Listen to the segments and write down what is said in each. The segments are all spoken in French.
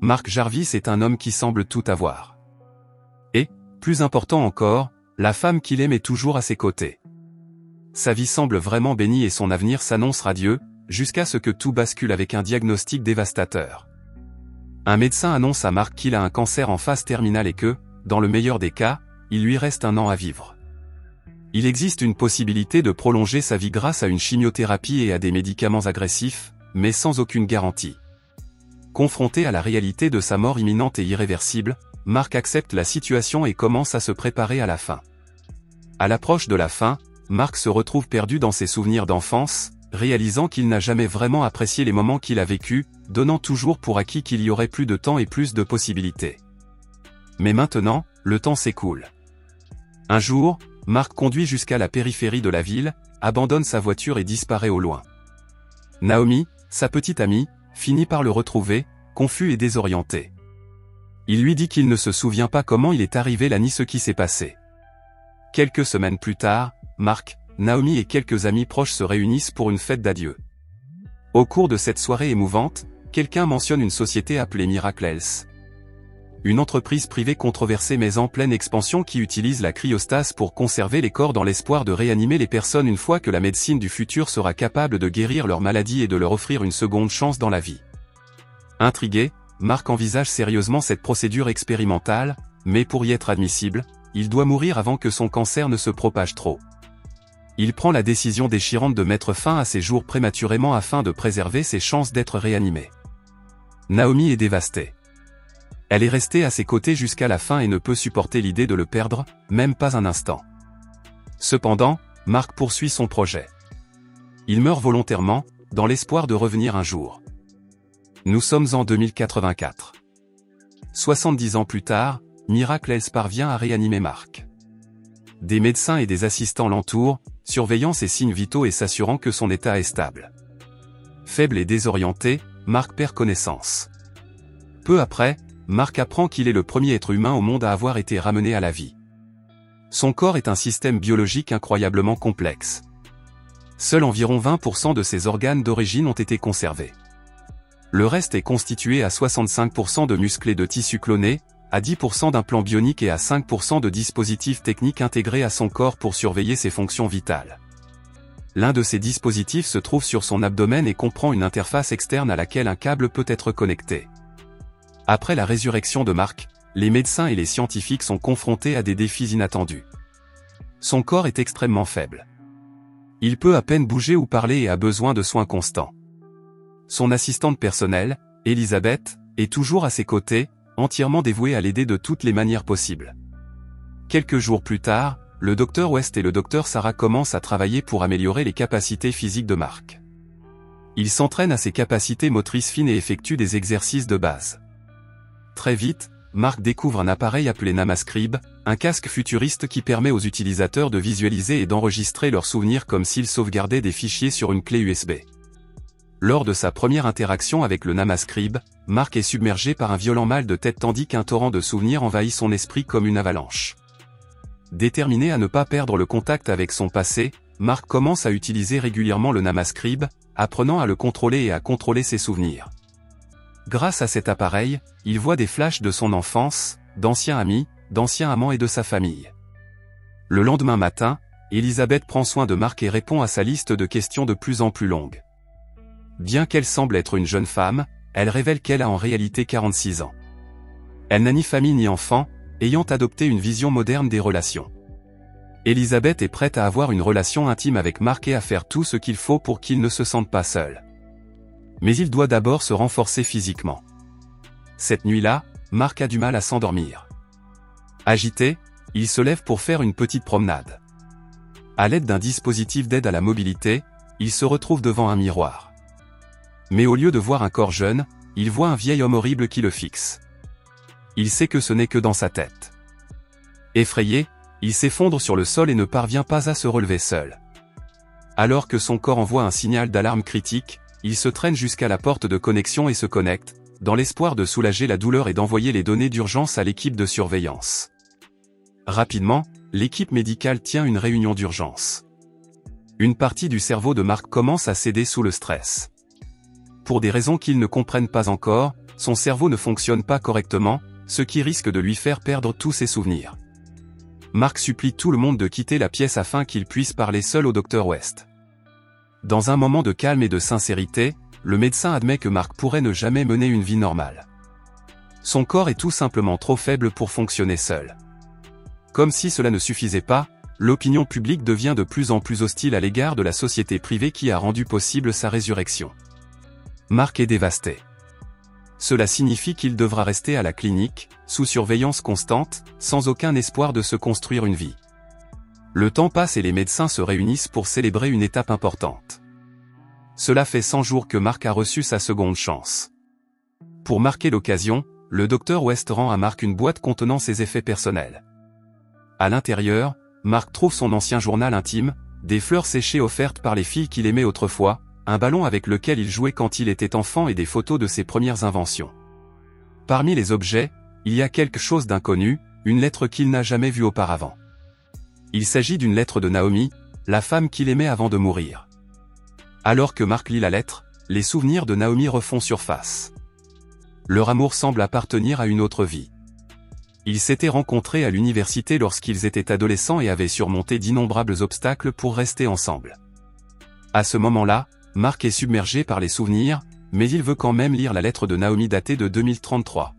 Mark Jarvis est un homme qui semble tout avoir. Et, plus important encore, la femme qu'il aime est toujours à ses côtés. Sa vie semble vraiment bénie et son avenir s'annonce radieux, jusqu'à ce que tout bascule avec un diagnostic dévastateur. Un médecin annonce à Mark qu'il a un cancer en phase terminale et que, dans le meilleur des cas, il lui reste 1 an à vivre. Il existe une possibilité de prolonger sa vie grâce à une chimiothérapie et à des médicaments agressifs, mais sans aucune garantie. Confronté à la réalité de sa mort imminente et irréversible, Mark accepte la situation et commence à se préparer à la fin. À l'approche de la fin, Mark se retrouve perdu dans ses souvenirs d'enfance, réalisant qu'il n'a jamais vraiment apprécié les moments qu'il a vécus, donnant toujours pour acquis qu'il y aurait plus de temps et plus de possibilités. Mais maintenant, le temps s'écoule. Un jour, Mark conduit jusqu'à la périphérie de la ville, abandonne sa voiture et disparaît au loin. Naomi, sa petite amie, finit par le retrouver, confus et désorienté. Il lui dit qu'il ne se souvient pas comment il est arrivé là ni ce qui s'est passé. Quelques semaines plus tard, Mark, Naomi et quelques amis proches se réunissent pour une fête d'adieu. Au cours de cette soirée émouvante, quelqu'un mentionne une société appelée Miracle Health. Une entreprise privée controversée mais en pleine expansion qui utilise la cryostase pour conserver les corps dans l'espoir de réanimer les personnes une fois que la médecine du futur sera capable de guérir leur maladie et de leur offrir une seconde chance dans la vie. Intrigué, Mark envisage sérieusement cette procédure expérimentale, mais pour y être admissible, il doit mourir avant que son cancer ne se propage trop. Il prend la décision déchirante de mettre fin à ses jours prématurément afin de préserver ses chances d'être réanimé. Naomi est dévastée. Elle est restée à ses côtés jusqu'à la fin et ne peut supporter l'idée de le perdre, même pas un instant. Cependant, Mark poursuit son projet. Il meurt volontairement, dans l'espoir de revenir un jour. Nous sommes en 2084. 70 ans plus tard, Miracle Health parvient à réanimer Mark. Des médecins et des assistants l'entourent, surveillant ses signes vitaux et s'assurant que son état est stable. Faible et désorienté, Mark perd connaissance. Peu après, Mark apprend qu'il est le premier être humain au monde à avoir été ramené à la vie. Son corps est un système biologique incroyablement complexe. Seuls environ 20% de ses organes d'origine ont été conservés. Le reste est constitué à 65% de muscles et de tissus clonés, à 10% d'implants bioniques et à 5% de dispositifs techniques intégrés à son corps pour surveiller ses fonctions vitales. L'un de ces dispositifs se trouve sur son abdomen et comprend une interface externe à laquelle un câble peut être connecté. Après la résurrection de Mark, les médecins et les scientifiques sont confrontés à des défis inattendus. Son corps est extrêmement faible. Il peut à peine bouger ou parler et a besoin de soins constants. Son assistante personnelle, Elizabeth, est toujours à ses côtés, entièrement dévouée à l'aider de toutes les manières possibles. Quelques jours plus tard, le Dr West et le Dr Sarah commencent à travailler pour améliorer les capacités physiques de Mark. Ils s'entraînent à ses capacités motrices fines et effectuent des exercices de base. Très vite, Mark découvre un appareil appelé Namascribe, un casque futuriste qui permet aux utilisateurs de visualiser et d'enregistrer leurs souvenirs comme s'ils sauvegardaient des fichiers sur une clé USB. Lors de sa première interaction avec le Namascribe, Mark est submergé par un violent mal de tête tandis qu'un torrent de souvenirs envahit son esprit comme une avalanche. Déterminé à ne pas perdre le contact avec son passé, Mark commence à utiliser régulièrement le Namascribe, apprenant à le contrôler et à contrôler ses souvenirs. Grâce à cet appareil, il voit des flashs de son enfance, d'anciens amis, d'anciens amants et de sa famille. Le lendemain matin, Elizabeth prend soin de Mark et répond à sa liste de questions de plus en plus longue. Bien qu'elle semble être une jeune femme, elle révèle qu'elle a en réalité 46 ans. Elle n'a ni famille ni enfant, ayant adopté une vision moderne des relations. Elizabeth est prête à avoir une relation intime avec Mark et à faire tout ce qu'il faut pour qu'il ne se sente pas seul. Mais il doit d'abord se renforcer physiquement. Cette nuit-là, Mark a du mal à s'endormir. Agité, il se lève pour faire une petite promenade. À l'aide d'un dispositif d'aide à la mobilité, il se retrouve devant un miroir. Mais au lieu de voir un corps jeune, il voit un vieil homme horrible qui le fixe. Il sait que ce n'est que dans sa tête. Effrayé, il s'effondre sur le sol et ne parvient pas à se relever seul. Alors que son corps envoie un signal d'alarme critique, il se traîne jusqu'à la porte de connexion et se connecte, dans l'espoir de soulager la douleur et d'envoyer les données d'urgence à l'équipe de surveillance. Rapidement, l'équipe médicale tient une réunion d'urgence. Une partie du cerveau de Mark commence à céder sous le stress. Pour des raisons qu'ils ne comprennent pas encore, son cerveau ne fonctionne pas correctement, ce qui risque de lui faire perdre tous ses souvenirs. Mark supplie tout le monde de quitter la pièce afin qu'il puisse parler seul au Dr West. Dans un moment de calme et de sincérité, le médecin admet que Mark pourrait ne jamais mener une vie normale. Son corps est tout simplement trop faible pour fonctionner seul. Comme si cela ne suffisait pas, l'opinion publique devient de plus en plus hostile à l'égard de la société privée qui a rendu possible sa résurrection. Mark est dévasté. Cela signifie qu'il devra rester à la clinique, sous surveillance constante, sans aucun espoir de se construire une vie. Le temps passe et les médecins se réunissent pour célébrer une étape importante. Cela fait 100 jours que Mark a reçu sa seconde chance. Pour marquer l'occasion, le Dr West rend à Mark une boîte contenant ses effets personnels. À l'intérieur, Mark trouve son ancien journal intime, des fleurs séchées offertes par les filles qu'il aimait autrefois, un ballon avec lequel il jouait quand il était enfant et des photos de ses premières inventions. Parmi les objets, il y a quelque chose d'inconnu, une lettre qu'il n'a jamais vue auparavant. Il s'agit d'une lettre de Naomi, la femme qu'il aimait avant de mourir. Alors que Mark lit la lettre, les souvenirs de Naomi refont surface. Leur amour semble appartenir à une autre vie. Ils s'étaient rencontrés à l'université lorsqu'ils étaient adolescents et avaient surmonté d'innombrables obstacles pour rester ensemble. À ce moment-là, Mark est submergé par les souvenirs, mais il veut quand même lire la lettre de Naomi datée de 2033.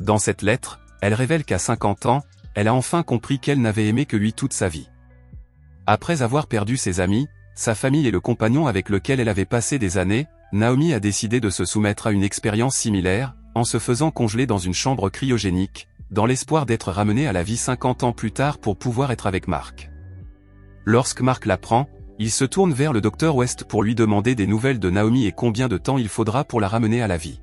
Dans cette lettre, elle révèle qu'à 50 ans, elle a enfin compris qu'elle n'avait aimé que lui toute sa vie. Après avoir perdu ses amis, sa famille et le compagnon avec lequel elle avait passé des années, Naomi a décidé de se soumettre à une expérience similaire, en se faisant congeler dans une chambre cryogénique, dans l'espoir d'être ramenée à la vie 50 ans plus tard pour pouvoir être avec Mark. Lorsque Mark l'apprend, il se tourne vers le Dr West pour lui demander des nouvelles de Naomi et combien de temps il faudra pour la ramener à la vie.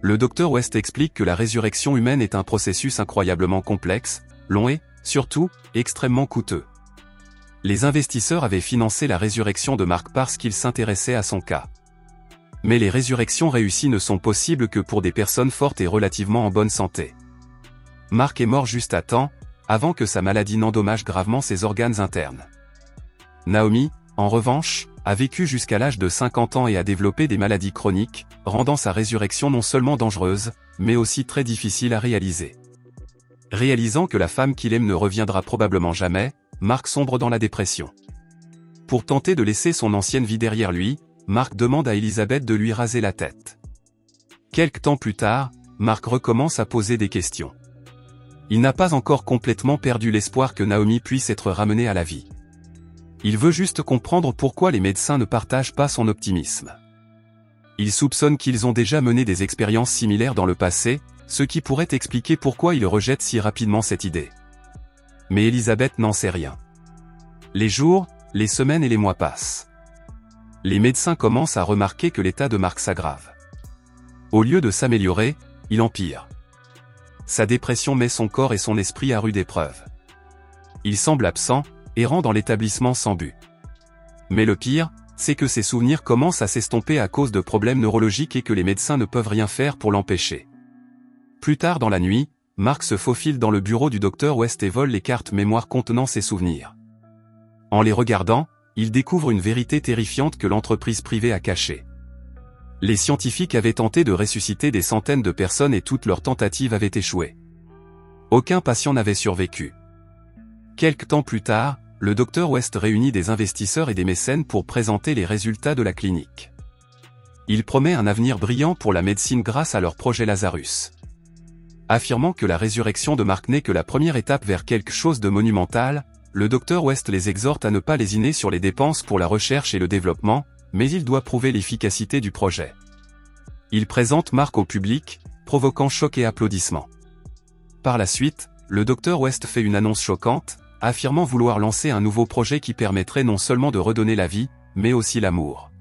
Le Dr West explique que la résurrection humaine est un processus incroyablement complexe, long et, surtout, extrêmement coûteux. Les investisseurs avaient financé la résurrection de Mark parce qu'ils s'intéressaient à son cas. Mais les résurrections réussies ne sont possibles que pour des personnes fortes et relativement en bonne santé. Mark est mort juste à temps, avant que sa maladie n'endommage gravement ses organes internes. Naomi, en revanche, a vécu jusqu'à l'âge de 50 ans et a développé des maladies chroniques, rendant sa résurrection non seulement dangereuse, mais aussi très difficile à réaliser. Réalisant que la femme qu'il aime ne reviendra probablement jamais, Mark sombre dans la dépression. Pour tenter de laisser son ancienne vie derrière lui, Mark demande à Elizabeth de lui raser la tête. Quelque temps plus tard, Mark recommence à poser des questions. Il n'a pas encore complètement perdu l'espoir que Naomi puisse être ramenée à la vie. Il veut juste comprendre pourquoi les médecins ne partagent pas son optimisme. Il soupçonne qu'ils ont déjà mené des expériences similaires dans le passé, ce qui pourrait expliquer pourquoi il rejette si rapidement cette idée. Mais Elizabeth n'en sait rien. Les jours, les semaines et les mois passent. Les médecins commencent à remarquer que l'état de Mark s'aggrave. Au lieu de s'améliorer, il empire. Sa dépression met son corps et son esprit à rude épreuve. Il semble absent, errant dans l'établissement sans but. Mais le pire, c'est que ses souvenirs commencent à s'estomper à cause de problèmes neurologiques et que les médecins ne peuvent rien faire pour l'empêcher. Plus tard dans la nuit, Mark se faufile dans le bureau du Dr West et vole les cartes mémoire contenant ses souvenirs. En les regardant, il découvre une vérité terrifiante que l'entreprise privée a cachée. Les scientifiques avaient tenté de ressusciter des centaines de personnes et toutes leurs tentatives avaient échoué. Aucun patient n'avait survécu. Quelque temps plus tard, le Dr West réunit des investisseurs et des mécènes pour présenter les résultats de la clinique. Il promet un avenir brillant pour la médecine grâce à leur projet Lazarus. Affirmant que la résurrection de Mark n'est que la première étape vers quelque chose de monumental, le Dr West les exhorte à ne pas lésiner sur les dépenses pour la recherche et le développement, mais il doit prouver l'efficacité du projet. Il présente Mark au public, provoquant choc et applaudissements. Par la suite, le Dr West fait une annonce choquante, affirmant vouloir lancer un nouveau projet qui permettrait non seulement de redonner la vie, mais aussi l'amour.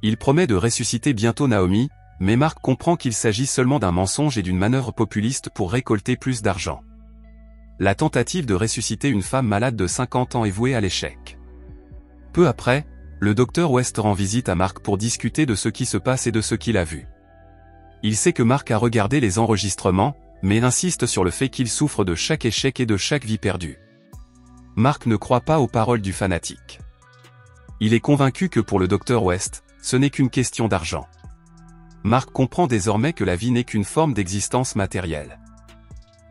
Il promet de ressusciter bientôt Naomi, mais Mark comprend qu'il s'agit seulement d'un mensonge et d'une manœuvre populiste pour récolter plus d'argent. La tentative de ressusciter une femme malade de 50 ans est vouée à l'échec. Peu après, le Dr West rend visite à Mark pour discuter de ce qui se passe et de ce qu'il a vu. Il sait que Mark a regardé les enregistrements, mais insiste sur le fait qu'il souffre de chaque échec et de chaque vie perdue. Mark ne croit pas aux paroles du fanatique. Il est convaincu que pour le Dr West, ce n'est qu'une question d'argent. Mark comprend désormais que la vie n'est qu'une forme d'existence matérielle.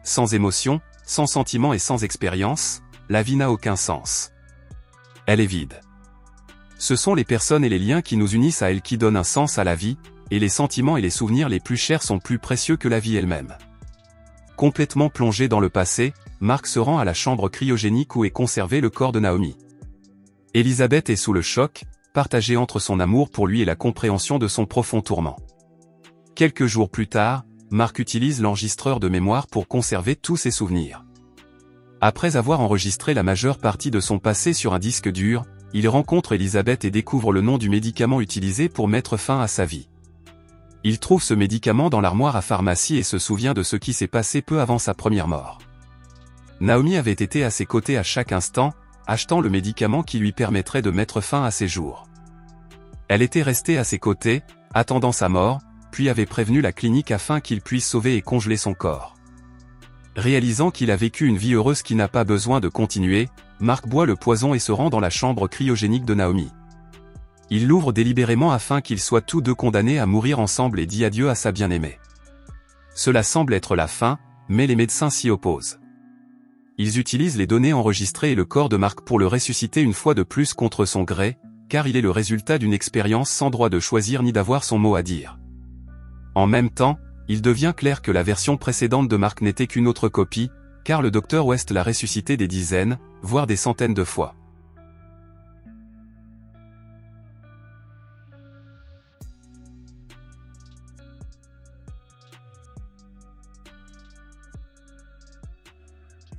Sans émotion, sans sentiment et sans expérience, la vie n'a aucun sens. Elle est vide. Ce sont les personnes et les liens qui nous unissent à elle qui donnent un sens à la vie, et les sentiments et les souvenirs les plus chers sont plus précieux que la vie elle-même. Complètement plongé dans le passé, Mark se rend à la chambre cryogénique où est conservé le corps de Naomi. Elizabeth est sous le choc, partagée entre son amour pour lui et la compréhension de son profond tourment. Quelques jours plus tard, Mark utilise l'enregistreur de mémoire pour conserver tous ses souvenirs. Après avoir enregistré la majeure partie de son passé sur un disque dur, il rencontre Elizabeth et découvre le nom du médicament utilisé pour mettre fin à sa vie. Il trouve ce médicament dans l'armoire à pharmacie et se souvient de ce qui s'est passé peu avant sa première mort. Naomi avait été à ses côtés à chaque instant, achetant le médicament qui lui permettrait de mettre fin à ses jours. Elle était restée à ses côtés, attendant sa mort, puis avait prévenu la clinique afin qu'il puisse sauver et congeler son corps. Réalisant qu'il a vécu une vie heureuse qui n'a pas besoin de continuer, Mark boit le poison et se rend dans la chambre cryogénique de Naomi. Il l'ouvre délibérément afin qu'ils soient tous deux condamnés à mourir ensemble et dit adieu à sa bien-aimée. Cela semble être la fin, mais les médecins s'y opposent. Ils utilisent les données enregistrées et le corps de Mark pour le ressusciter une fois de plus contre son gré, car il est le résultat d'une expérience sans droit de choisir ni d'avoir son mot à dire. En même temps, il devient clair que la version précédente de Mark n'était qu'une autre copie, car le Dr West l'a ressuscité des dizaines, voire des centaines de fois.